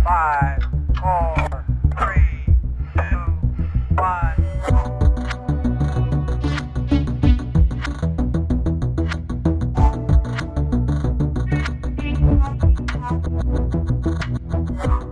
5, 4, 3, 2, 1.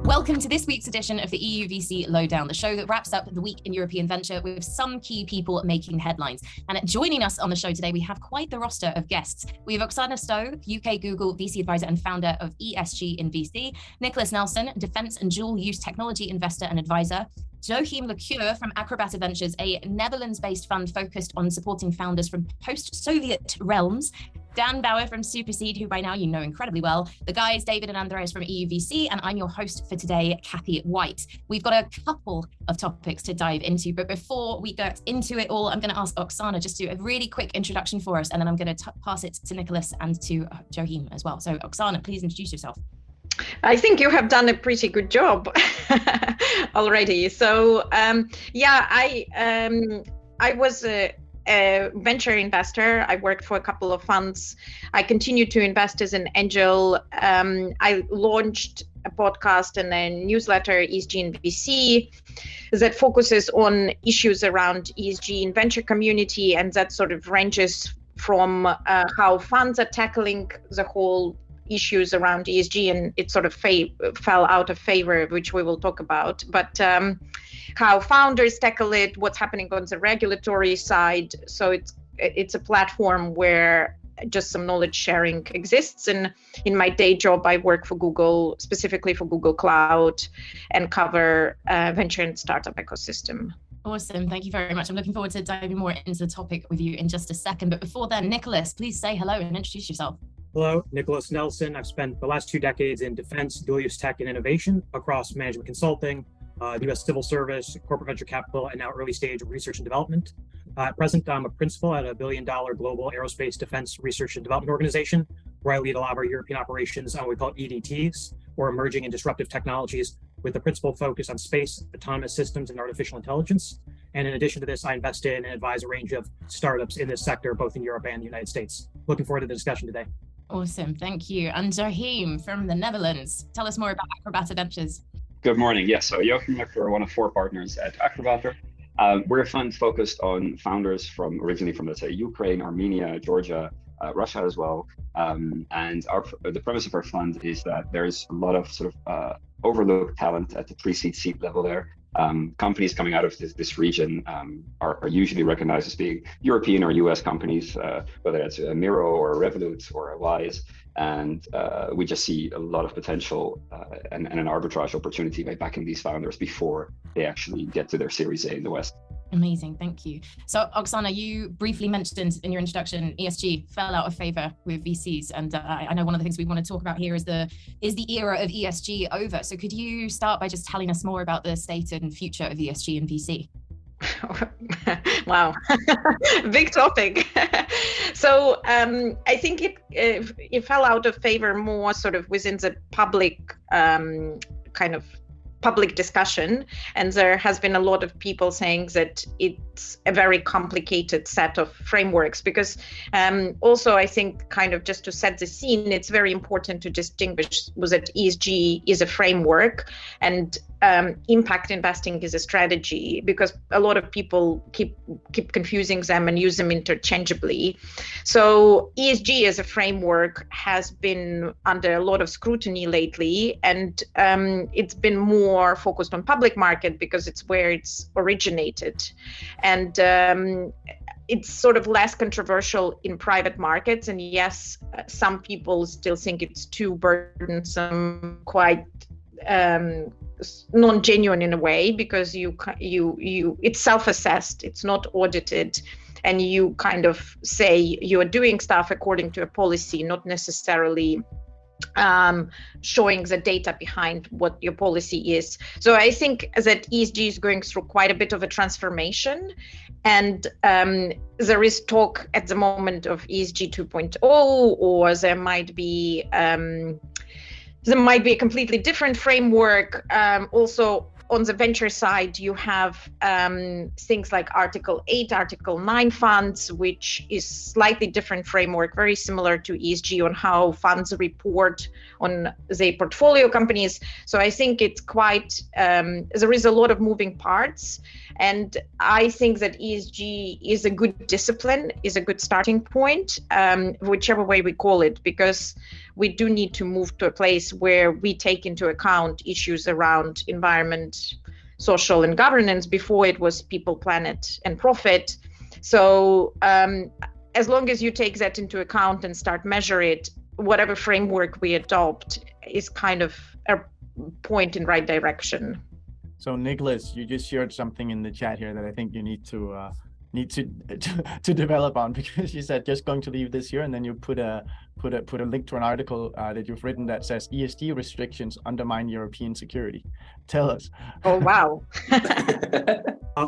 Welcome to this week's edition of the EUVC Lowdown, the show that wraps up the week in European venture with some key people making headlines. And joining us on the show today, we have quite the roster of guests. We have Oksana Stowe, UK Google VC advisor and founder of ESG in VC, Nicholas Nelson, defense and dual-use technology investor and advisor, Joachim Lecure from Acrobat Ventures, a Netherlands-based fund focused on supporting founders from post-Soviet realms, Dan Bauer from Superseed, who by now you know incredibly well, the guys David and Andreas from EUVC, and I'm your host for today, Kathy White. We've got a couple of topics to dive into, but before we get into it all, I'm going to ask Oksana just to do a really quick introduction for us, and then I'm going to pass it to Nicholas and to Joachim as well. So Oksana, please introduce yourself. I think you have done a pretty good job already. So I was a venture investor. I worked for a couple of funds. I continue to invest as an angel. I launched a podcast and a newsletter, ESG in VC, that focuses on issues around ESG in venture community, and that sort of ranges from how funds are tackling the whole issues around ESG, and it sort of fell out of favor, which we will talk about, but how founders tackle it, what's happening on the regulatory side. So it's a platform where just some knowledge sharing exists. And in my day job, I work for Google, specifically for Google Cloud, and cover venture and startup ecosystem. Awesome. Thank you very much. I'm looking forward to diving more into the topic with you in just a second. But before then, Nicholas, please say hello and introduce yourself. Hello, Nicholas Nelson. I've spent the last 2 decades in defense, dual-use tech, and innovation across management consulting, U.S. civil service, corporate venture capital, and now early-stage research and development. At present, I'm a principal at a $1 billion global aerospace defense research and development organization, where I lead a lot of our European operations on what we call EDTs, or emerging and disruptive technologies, with a principal focus on space, autonomous systems, and artificial intelligence. And in addition to this, I invest in and advise a range of startups in this sector, both in Europe and the United States. Looking forward to the discussion today. Awesome, thank you. And Joachim from the Netherlands, tell us more about Acrobat Ventures. Good morning. Yes, so Joachim Lecure, one of 4 partners at Acrobat. We're a fund focused on founders originally from, let's say, Ukraine, Armenia, Georgia, Russia as well. And the premise of our fund is that there's a lot of sort of overlooked talent at the pre-seed seed level there. Companies coming out of this region are usually recognized as being European or US companies, whether it's a Miro or a Revolut or a Wise. And we just see a lot of potential and an arbitrage opportunity by backing these founders before they actually get to their Series A in the West. Amazing, thank you. So Oksana, you briefly mentioned in your introduction, ESG fell out of favor with VCs. And I know one of the things we want to talk about here is the era of ESG over. So could you start by just telling us more about the state and future of ESG and VC? Wow, big topic. So I think it fell out of favor more sort of within the public public discussion, and there has been a lot of people saying that it's a very complicated set of frameworks, because also I think kind of just to set the scene, it's very important to distinguish that ESG is a framework and impact investing is a strategy, because a lot of people keep confusing them and use them interchangeably. So ESG as a framework has been under a lot of scrutiny lately, and it's been more focused on public market because it's where it's originated, and it's sort of less controversial in private markets. And yes, some people still think it's too burdensome, quite non-genuine in a way, because it's self-assessed, it's not audited, and you kind of say you are doing stuff according to a policy, not necessarily showing the data behind what your policy is. So I think that ESG is going through quite a bit of a transformation, and there is talk at the moment of ESG 2.0, or there might be a completely different framework. Also, on the venture side, you have things like Article 8, Article 9 funds, which is slightly different framework, very similar to ESG on how funds report on their portfolio companies. So I think it's quite, there is a lot of moving parts. And I think that ESG is a good discipline, is a good starting point, whichever way we call it, because we do need to move to a place where we take into account issues around environment, social and governance. Before it was people, planet and profit. So as long as you take that into account and start measure it, whatever framework we adopt is kind of a point in right direction. So Nicholas, you just shared something in the chat here that I think you need to develop on, because you said just going to leave this year, and then you put a link to an article that you've written that says ESG restrictions undermine European security. Tell us. Oh wow.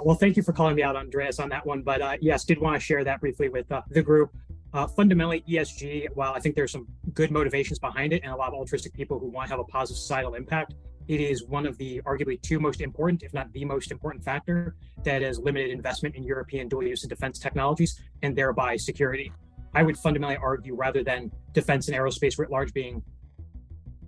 Well, thank you for calling me out, Andreas, on that one. But yes, did want to share that briefly with the group. Fundamentally, ESG, while I think there's some good motivations behind it and a lot of altruistic people who want to have a positive societal impact, it is one of the arguably two most important, if not the most important factor that has limited investment in European dual use and defense technologies and thereby security. I would fundamentally argue, rather than defense and aerospace writ large being,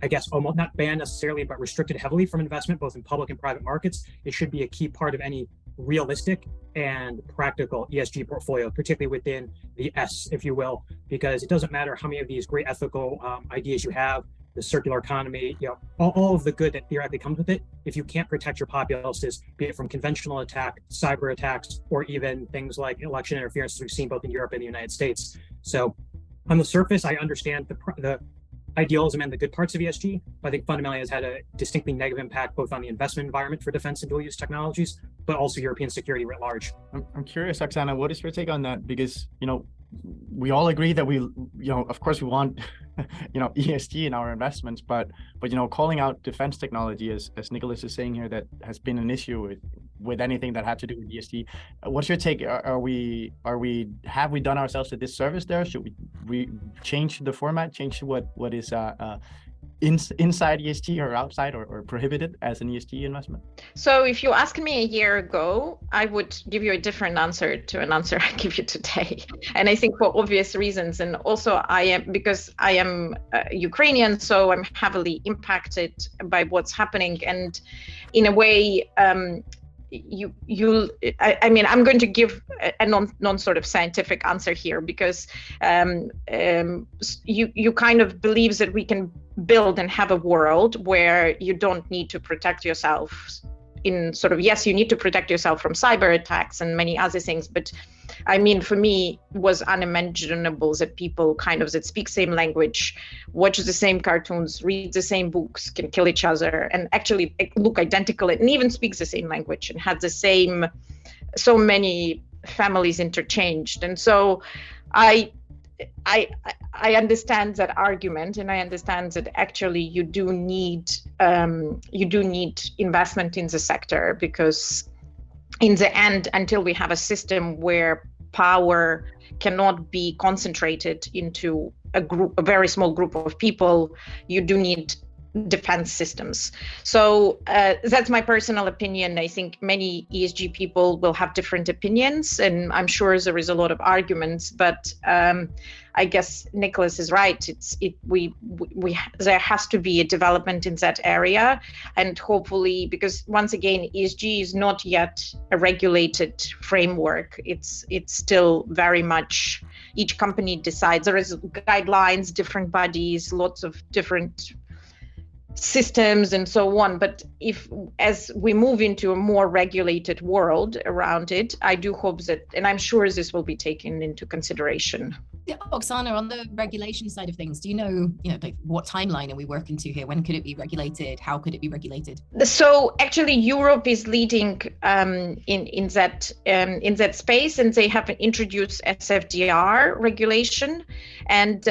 I guess, almost not banned necessarily, but restricted heavily from investment, both in public and private markets, it should be a key part of any realistic and practical ESG portfolio, particularly within the S, if you will, because it doesn't matter how many of these great ethical ideas you have, the circular economy, all of the good that theoretically comes with it. If you can't protect your populaces, be it from conventional attack, cyber attacks, or even things like election interference, as we've seen both in Europe and the United States. So on the surface, I understand the idealism and the good parts of ESG, but I think fundamentally has had a distinctly negative impact both on the investment environment for defense and dual use technologies, but also European security writ large. I'm curious, Oksana, what is your take on that? Because, we all agree that we, of course we want, ESG in our investments, but calling out defense technology, as Nicholas is saying here, that has been an issue with anything that had to do with ESG. What's your take? Have we done ourselves a disservice there? Should we change the format, change what is inside ESG or outside or prohibited as an ESG investment? So if you asked me a year ago, I would give you a different answer to an answer I give you today. And I think for obvious reasons. And also because I am Ukrainian, so I'm heavily impacted by what's happening. And in a way, I'm going to give a non sort of scientific answer here, because you kind of believe that we can build and have a world where you don't need to protect yourself in sort of, yes, you need to protect yourself from cyber attacks and many other things, but for me, it was unimaginable that people that speak same language, watch the same cartoons, read the same books, can kill each other and actually look identical and even speak the same language and had the same, so many families interchanged. And so I understand that argument, and I understand that actually you do need investment in the sector, because in the end, until we have a system where power cannot be concentrated into a very small group of people, you do need defense systems. So that's my personal opinion. I think many ESG people will have different opinions, and I'm sure there is a lot of arguments, but I guess Nicholas is right. There has to be a development in that area, and hopefully, because once again, ESG is not yet a regulated framework. It's still very much, each company decides. There is guidelines, different bodies, lots of different systems and so on. But as we move into a more regulated world around it, I do hope that, and I'm sure this will be taken into consideration. Yeah, Oksana, on the regulation side of things, do you know, like what timeline are we working to here? When could it be regulated? How could it be regulated? So actually, Europe is leading in that space, and they have introduced SFDR regulation. And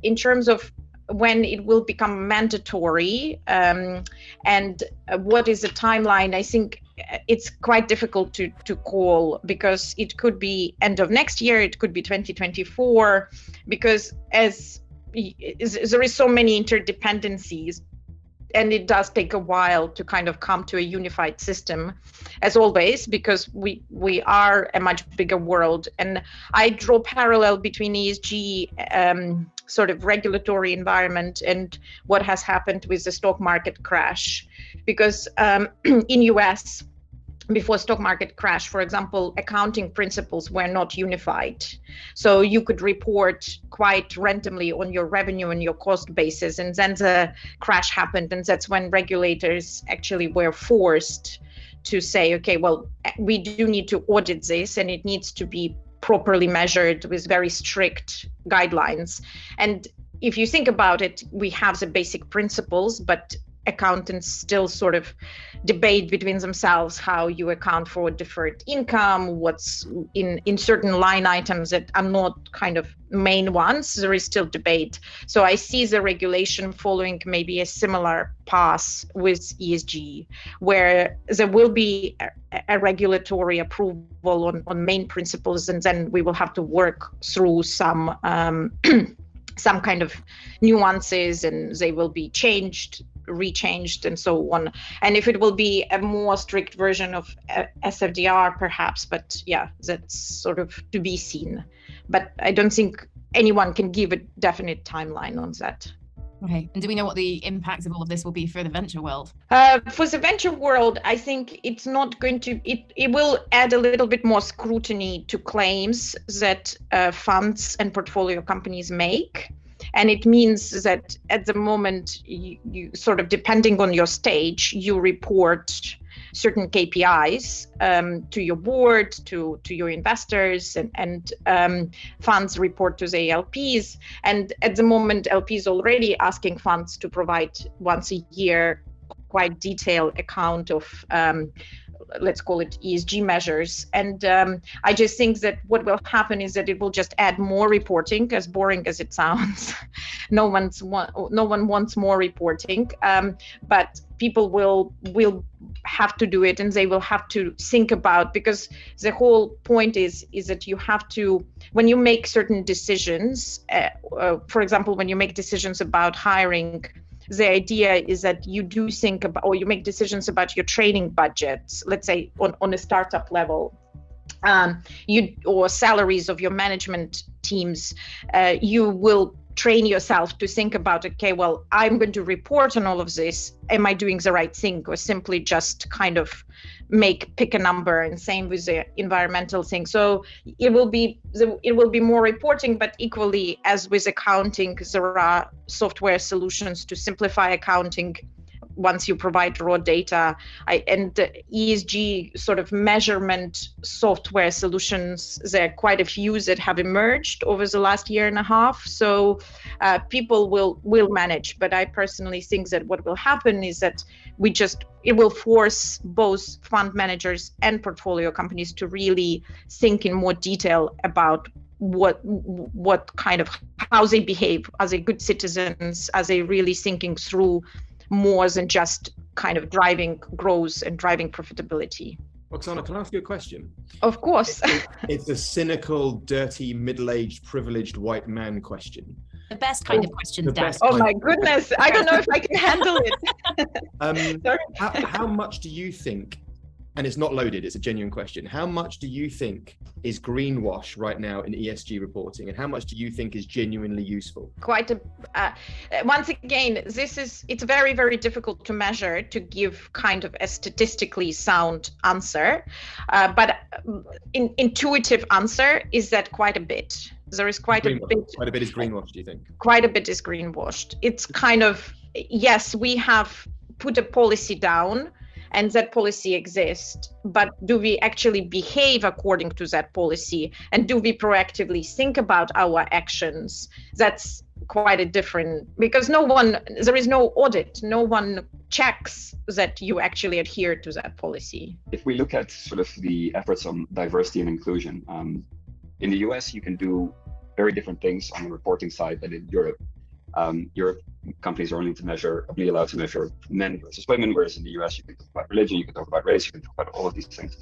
in terms of when it will become mandatory and what is the timeline, I think it's quite difficult to call, because it could be end of next year, it could be 2024, because there is so many interdependencies it does take a while to kind of come to a unified system, as always, because we are a much bigger world. And I draw parallel between ESG sort of regulatory environment and what has happened with the stock market crash, because in US, before stock market crash, for example, accounting principles were not unified. So you could report quite randomly on your revenue and your cost basis. And then the crash happened. And that's when regulators actually were forced to say, okay, well, we do need to audit this, and it needs to be properly measured with very strict guidelines. And if you think about it, we have the basic principles, but accountants still sort of debate between themselves how you account for deferred income, what's in certain line items that are not kind of main ones. There is still debate. So I see the regulation following maybe a similar path with ESG, where there will be a regulatory approval on main principles, and then we will have to work through some kind of nuances, and they will be rechanged and so on. And if it will be a more strict version of SFDR perhaps, but yeah, that's sort of to be seen. But I don't think anyone can give a definite timeline on that. Okay, and do we know what the impacts of all of this will be for the venture world? For the venture world, I think it's not going to, it will add a little bit more scrutiny to claims that funds and portfolio companies make. And it means that at the moment, you sort of, depending on your stage, you report certain KPIs to your board, to your investors, and funds report to the LPs. And at the moment, LPs already asking funds to provide once a year quite detailed account of let's call it ESG measures. And I just think that what will happen is that it will just add more reporting, as boring as it sounds. No one wants more reporting, but people will have to do it, and they will have to think about, because the whole point is that you have to, when you make certain decisions, for example, when you make decisions about hiring, the idea is that you do think about, or you make decisions about your training budgets, let's say on a startup level, or salaries of your management teams, you will train yourself to think about, okay, well, I'm going to report on all of this. Am I doing the right thing, or simply just kind of pick a number? And same with the environmental thing. So it will be more reporting, but equally as with accounting, there are software solutions to simplify accounting once you provide raw data. And the ESG sort of measurement software solutions, there are quite a few that have emerged over the last year and a half. So people will manage. But I personally think that what will happen is that it will force both fund managers and portfolio companies to really think in more detail about what kind of, how they behave. Are they good citizens? Are they really thinking through more than just kind of driving growth and driving profitability? Oksana, can I ask you a question? Of course. It's a cynical, dirty, middle-aged, privileged white man question. The best kind of questions, Dan. Oh my goodness, I don't know if I can handle it. How much do you think, and it's not loaded, it's a genuine question, how much do you think is greenwash right now in ESG reporting, and how much do you think is genuinely useful? Once again, it's very, very difficult to measure, to give kind of a statistically sound answer, but intuitive answer is that quite a bit. There is quite a bit. Quite a bit is greenwashed, do you think? Quite a bit is greenwashed. It's kind of, yes, we have put a policy down, and that policy exists, but do we actually behave according to that policy? And do we proactively think about our actions? That's quite a different, because there is no audit, no one checks that you actually adhere to that policy. If we look at sort of the efforts on diversity and inclusion, in the US, you can do very different things on the reporting side than in Europe. Europe companies are only allowed to measure men versus women, whereas in the US you can talk about religion, you can talk about race, you can talk about all of these things.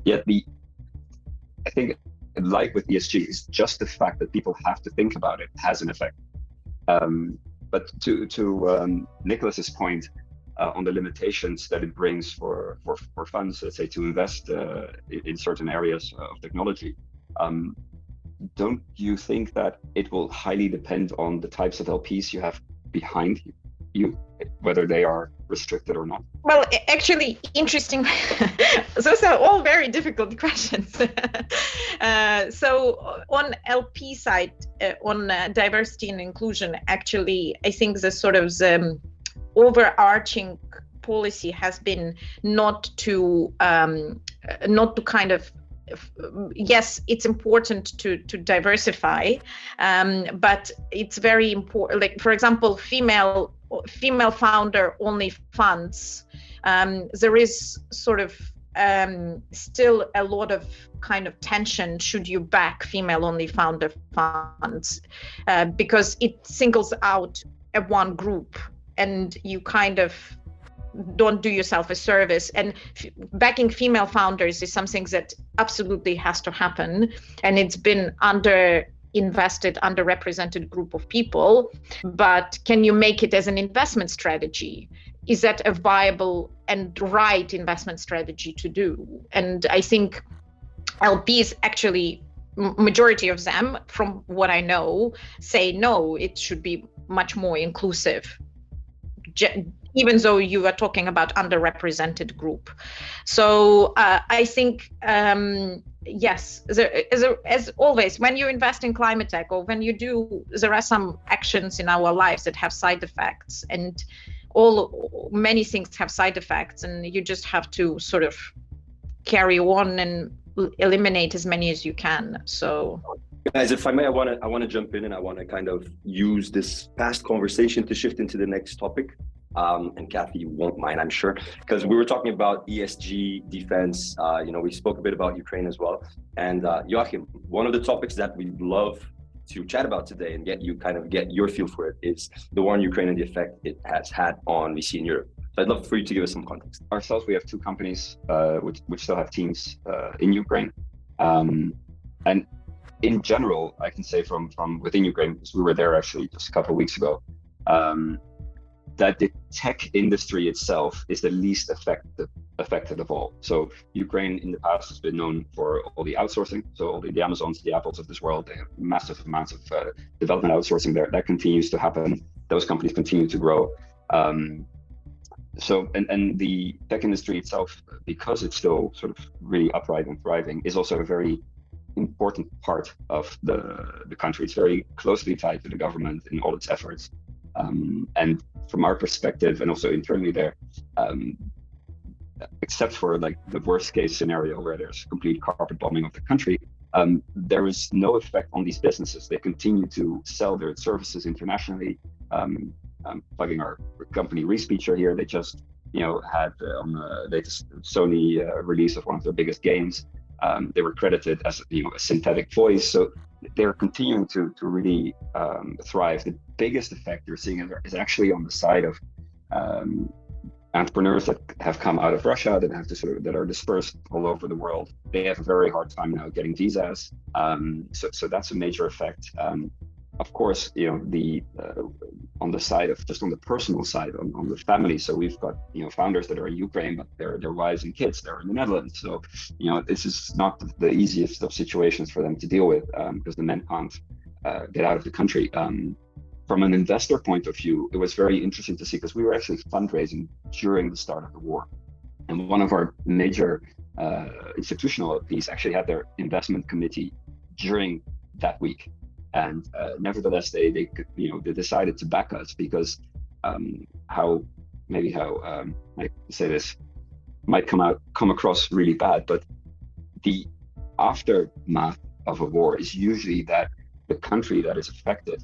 Yet I think, like with ESG, is just the fact that people have to think about it has an effect. But to Nicholas's point on the limitations that it brings for funds, let's say, to invest in certain areas of technology, don't you think that it will highly depend on the types of LPs you have behind you, whether they are restricted or not? Well, actually, interesting. Those are all very difficult questions. So on LP side, on diversity and inclusion, actually, I think the sort of the overarching policy has been not to kind of, yes, it's important to diversify, but it's very important. Like, for example, female founder only funds. There is sort of still a lot of kind of tension should you back female only founder funds, because it singles out one group and you kind of don't do yourself a service. And backing female founders is something that absolutely has to happen, and it's been underrepresented group of people. But can you make it as an investment strategy? Is that a viable and right investment strategy to do? And I think LPs, actually, majority of them, from what I know, say no, it should be much more inclusive, even though you are talking about underrepresented group. So I think, yes, as always, when you invest in climate tech, or when you do, there are some actions in our lives that have side effects, and many things have side effects, and you just have to sort of carry on and eliminate as many as you can. So, guys, if I may, I want to jump in, and I want to kind of use this past conversation to shift into the next topic. And Kathy won't mind, I'm sure, because we were talking about ESG, defense. We spoke a bit about Ukraine as well. And Joachim, one of the topics that we'd love to chat about today and get your feel for it is the war in Ukraine and the effect it has had on VC in Europe. So I'd love for you to give us some context. Ourselves, we have two companies which still have teams in Ukraine. And in general, I can say from within Ukraine, because we were there actually just a couple of weeks ago, that the tech industry itself is the least affected of all. So Ukraine in the past has been known for all the outsourcing. So all the Amazons, the Apples of this world, they have massive amounts of development outsourcing there. That continues to happen. Those companies continue to grow. So the tech industry itself, because it's still sort of really upright and thriving, is also a very important part of the country. It's very closely tied to the government in all its efforts. And from our perspective, and also internally there, except for like the worst case scenario where there's complete carpet bombing of the country, there is no effect on these businesses. They continue to sell their services internationally. Plugging our company Respeecher here, they just had on the latest Sony release of one of their biggest games. They were credited as a synthetic voice. So they're continuing to really thrive. The biggest effect you're seeing is actually on the side of entrepreneurs that have come out of Russia, that are dispersed all over the world. They have a very hard time now getting visas. So that's a major effect. Of course, on the side of just on the personal side, on the family. So we've got founders that are in Ukraine, but their wives and kids they're in the Netherlands. So this is not the easiest of situations for them to deal with because the men can't get out of the country. From an investor point of view, it was very interesting to see because we were actually fundraising during the start of the war, and one of our major institutional LPs actually had their investment committee during that week. And nevertheless, they decided to back us because how I say this might come across really bad, but the aftermath of a war is usually that the country that is affected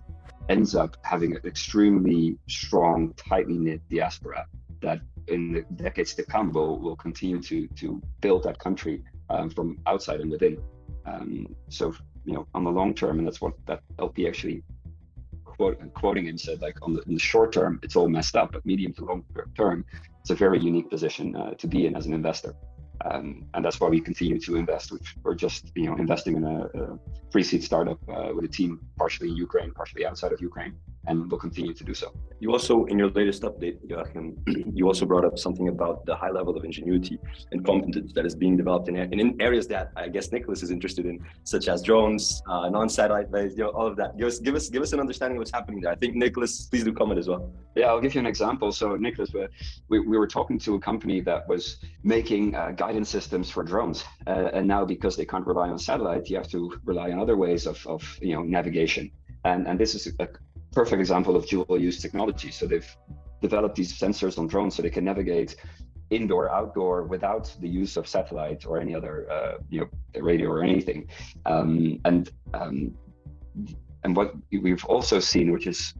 ends up having an extremely strong, tightly knit diaspora that in the decades to come will continue to build that country from outside and within. So on the long term, and that's what that LP actually quoting him said, like in the short term, it's all messed up, but medium to long term, it's a very unique position to be in as an investor. And that's why we continue to invest. We're just investing in a pre-seed startup with a team partially in Ukraine, partially outside of Ukraine. and will continue to do so. You also, in your latest update, Joachim, you also brought up something about the high level of ingenuity and competence that is being developed in areas that I guess Nicholas is interested in, such as drones, non-satellite based, all of that. Give us an understanding of what's happening there. I think Nicholas, please do comment as well. Yeah, I'll give you an example. So Nicholas, we were talking to a company that was making guidance systems for drones, and now because they can't rely on satellite, you have to rely on other ways of navigation. And this is a perfect example of dual use technology. So they've developed these sensors on drones so they can navigate indoor, outdoor without the use of satellite or any other radio or anything. And what we've also seen, which is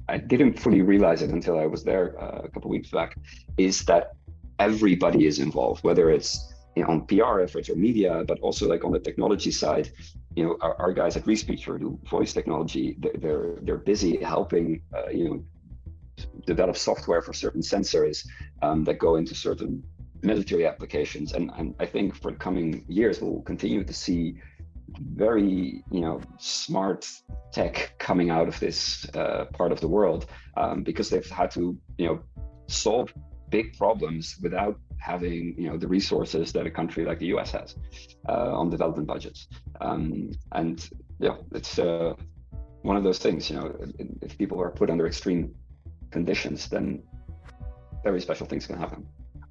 I didn't fully realize it until I was there a couple of weeks back, is that everybody is involved, whether it's on PR efforts or media, but also like on the technology side. Our guys at Respeech who do voice technology, they're busy helping develop software for certain sensors that go into certain military applications. And I think for the coming years we'll continue to see very smart tech coming out of this part of the world, because they've had to solve big problems without having the resources that a country like the US has on development budgets. And yeah, it's one of those things, if people are put under extreme conditions, then very special things can happen.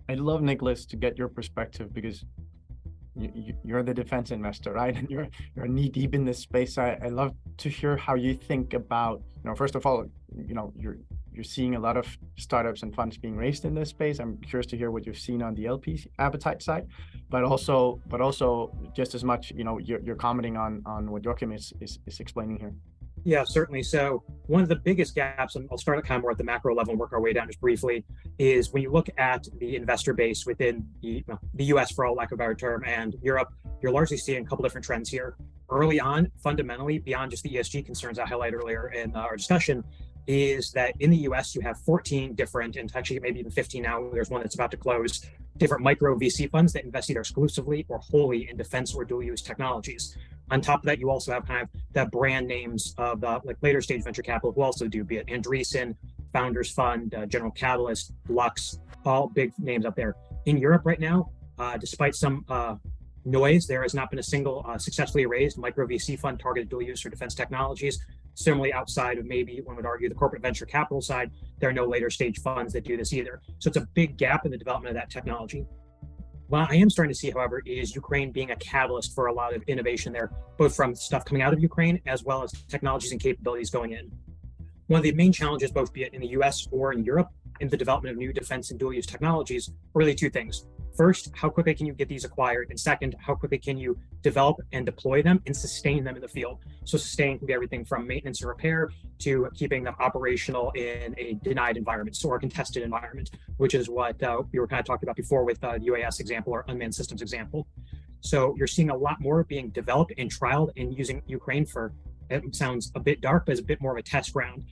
I'd love, Nicholas, to get your perspective, because you're the defense investor, right? And you're knee deep in this space. I love to hear how you think about, first of all, you're seeing a lot of startups and funds being raised in this space. I'm curious to hear what you've seen on the LP appetite side, but also just as much, you're commenting on what Joachim is explaining here. Yeah, certainly. So one of the biggest gaps, and I'll start at kind of more at the macro level and work our way down just briefly, is when you look at the investor base within the US, for all lack of a better term, and Europe, you're largely seeing a couple different trends here. Early on, fundamentally, beyond just the ESG concerns I highlighted earlier in our discussion, is that in the US, you have 14 different, and actually maybe even 15 now, there's one that's about to close, different micro VC funds that invest either exclusively or wholly in defense or dual use technologies. On top of that, you also have kind of the brand names of the later stage venture capital who also do, be it Andreessen, Founders Fund, General Catalyst, Lux, all big names up there. In Europe right now, despite some noise, there has not been a single successfully raised micro VC fund targeted dual use or defense technologies. Similarly, outside of maybe one would argue the corporate venture capital side, there are no later stage funds that do this either. So it's a big gap in the development of that technology. What I am starting to see, however, is Ukraine being a catalyst for a lot of innovation there, both from stuff coming out of Ukraine as well as technologies and capabilities going in. One of the main challenges, both be it in the US or in Europe, in the development of new defense and dual use technologies, are really two things. First, how quickly can you get these acquired? And second, how quickly can you develop and deploy them and sustain them in the field? So sustain can be everything from maintenance and repair to keeping them operational in a denied environment, or a contested environment, which is what we were kind of talking about before with the UAS example or unmanned systems example. So you're seeing a lot more being developed and trialed and using Ukraine for, it sounds a bit dark, but it's a bit more of a test ground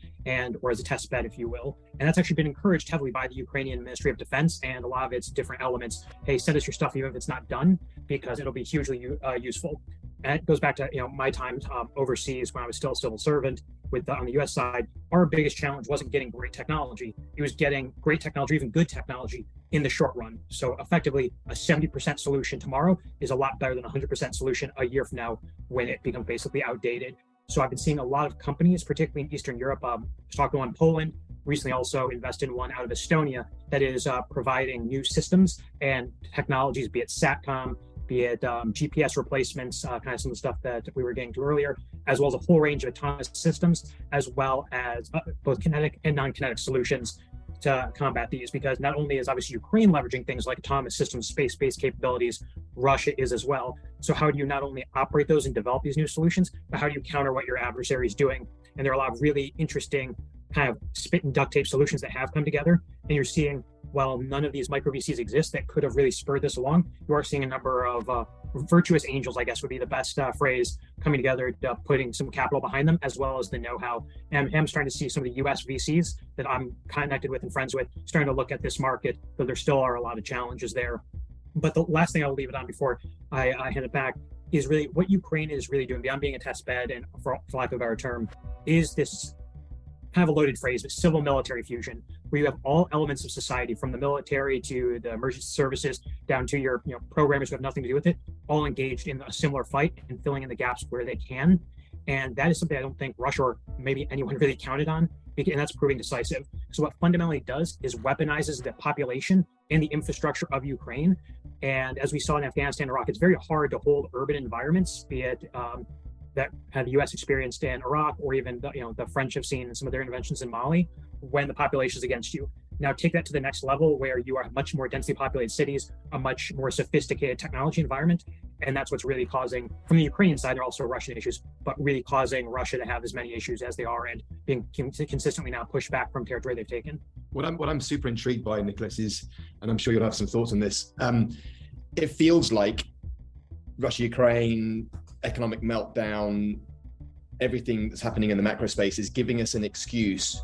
or as a test bed, if you will. And that's actually been encouraged heavily by the Ukrainian Ministry of Defense and a lot of its different elements. Hey, send us your stuff even if it's not done, because it'll be hugely useful. And it goes back to my time overseas when I was still a civil servant on the US side. Our biggest challenge wasn't getting great technology. It was getting great technology, even good technology, in the short run. So effectively, a 70% solution tomorrow is a lot better than a 100% solution a year from now when it becomes basically outdated. So I've been seeing a lot of companies, particularly in Eastern Europe, I was talking to one in Poland, recently also invested in one out of Estonia that is providing new systems and technologies, be it SATCOM, be it GPS replacements, kind of some of the stuff that we were getting to earlier, as well as a whole range of autonomous systems, as well as both kinetic and non-kinetic solutions to combat these, because not only is obviously Ukraine leveraging things like autonomous systems, space-based capabilities, Russia is as well. So how do you not only operate those and develop these new solutions, but how do you counter what your adversary is doing? And there are a lot of really interesting kind of spit and duct tape solutions that have come together. And you're seeing, while none of these micro VCs exist that could have really spurred this along, you are seeing a number of virtuous angels, I guess would be the best phrase, coming together, putting some capital behind them, as well as the know-how. And I'm starting to see some of the US VCs that I'm connected with and friends with starting to look at this market, though there still are a lot of challenges there. But the last thing I'll leave it on before I hand it back is really what Ukraine is really doing, beyond being a test bed, and for lack of a better term, is this kind of a loaded phrase, but civil military fusion, where you have all elements of society, from the military to the emergency services down to your programmers who have nothing to do with it, all engaged in a similar fight and filling in the gaps where they can. And that is something I don't think Russia or maybe anyone really counted on, and that's proving decisive. So what fundamentally it does is weaponizes the population and the infrastructure of Ukraine. And as we saw in Afghanistan and Iraq, it's very hard to hold urban environments, be it that the U.S. experienced in Iraq, or even the French have seen in some of their interventions in Mali, when the population is against you. Now take that to the next level, where you are much more densely populated cities, a much more sophisticated technology environment, and that's what's really causing, from the Ukrainian side, there are also Russian issues, but really causing Russia to have as many issues as they are, and being consistently now pushed back from territory they've taken. What I'm super intrigued by, Nicholas, is, and I'm sure you'll have some thoughts on this, it feels like Russia, Ukraine, economic meltdown, everything that's happening in the macro space is giving us an excuse,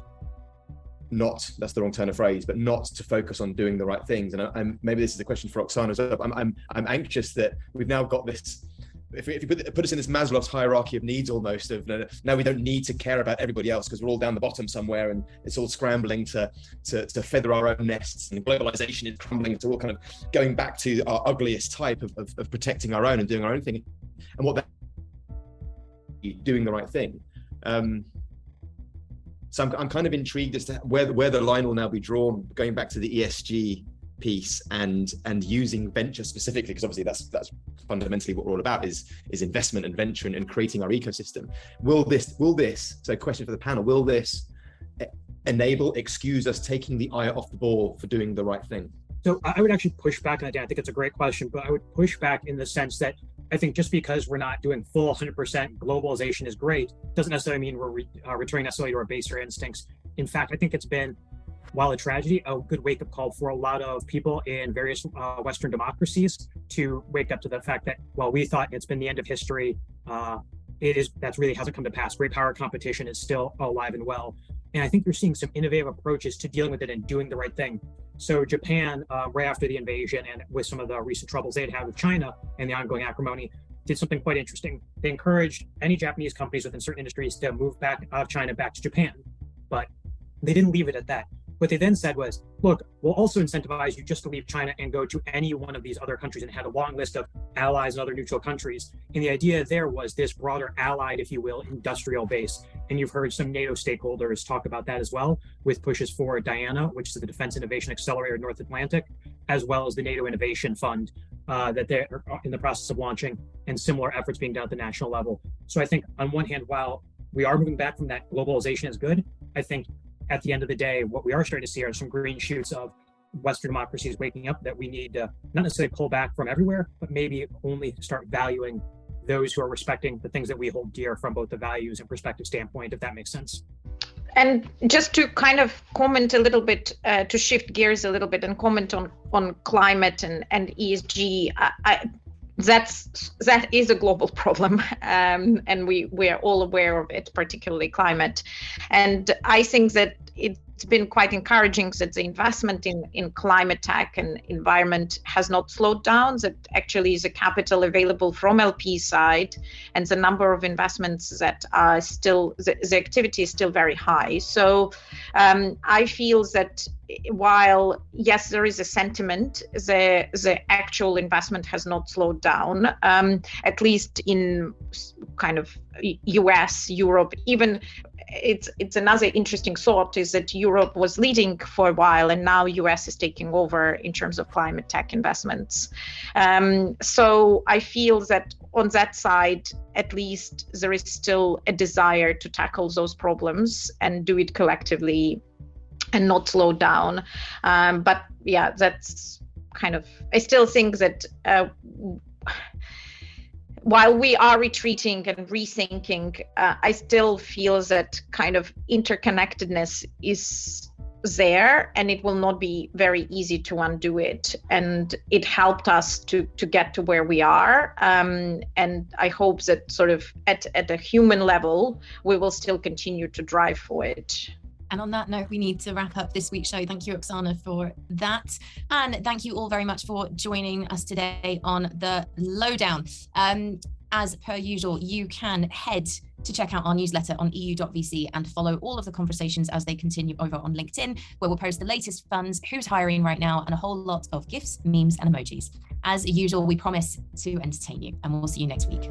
not, that's the wrong turn of phrase, but not to focus on doing the right things. And I'm maybe this is a question for Oksana. I'm anxious that we've now got this, if you put us in this Maslow's hierarchy of needs almost, of now we don't need to care about everybody else because we're all down the bottom somewhere, and it's all scrambling to feather our own nests, and globalization is crumbling into all kind of going back to our ugliest type of protecting our own and doing our own thing, and what that doing the right thing. So I'm kind of intrigued as to where the line will now be drawn, going back to the ESG piece and using venture specifically, because obviously that's fundamentally what we're all about, is investment and venture and creating our ecosystem. Will this, so question for the panel, will this excuse us taking the eye off the ball for doing the right thing? So I would actually push back on that. I think it's a great question, but I would push back in the sense that I think just because we're not doing full 100% globalization is great, doesn't necessarily mean we're returning necessarily to our baser instincts. In fact, I think it's been, while a tragedy, a good wake-up call for a lot of people in various Western democracies to wake up to the fact that, while we thought it's been the end of history, that really hasn't come to pass. Great power competition is still alive and well. And I think you're seeing some innovative approaches to dealing with it and doing the right thing. So Japan, right after the invasion and with some of the recent troubles they'd had with China and the ongoing acrimony, did something quite interesting. They encouraged any Japanese companies within certain industries to move back out of China back to Japan. But they didn't leave it at that. What they then said was, look, we'll also incentivize you just to leave China and go to any one of these other countries, and had a long list of allies and other neutral countries. And the idea there was this broader allied, if you will, industrial base. And you've heard some NATO stakeholders talk about that as well, with pushes for DIANA, which is the Defense Innovation Accelerator North Atlantic, as well as the NATO Innovation Fund that they're in the process of launching, and similar efforts being done at the national level. So I think on one hand, while we are moving back from that, globalization is good, I think at the end of the day, what we are starting to see are some green shoots of Western democracies waking up, that we need to not necessarily pull back from everywhere, but maybe only start valuing those who are respecting the things that we hold dear from both the values and perspective standpoint, if that makes sense. And just to kind of comment a little bit, to shift gears a little bit and comment on climate and ESG, that is a global problem, and we are all aware of it, particularly climate. And I think that it's been quite encouraging that the investment in climate tech and environment has not slowed down, that actually is a capital available from LP side, and the number of investments that are still, the activity is still very high. So I feel that while, yes, there is a sentiment, the actual investment has not slowed down, at least in kind of US, Europe, even. It's another interesting thought is that Europe was leading for a while, and now US is taking over in terms of climate tech investments. So I feel that on that side, at least, there is still a desire to tackle those problems and do it collectively and not slow down. But yeah, that's kind of, I still think that while we are retreating and rethinking, I still feel that kind of interconnectedness is there, and it will not be very easy to undo it. And it helped us to get to where we are. And I hope that sort of at a human level, we will still continue to drive for it. And on that note, we need to wrap up this week's show. Thank you, Oksana, for that. And thank you all very much for joining us today on the Lowdown. as per usual, you can head to check out our newsletter on EU.vc and follow all of the conversations as they continue over on LinkedIn, where we'll post the latest funds, who's hiring right now, and a whole lot of GIFs, memes, and emojis. As usual, we promise to entertain you, and we'll see you next week.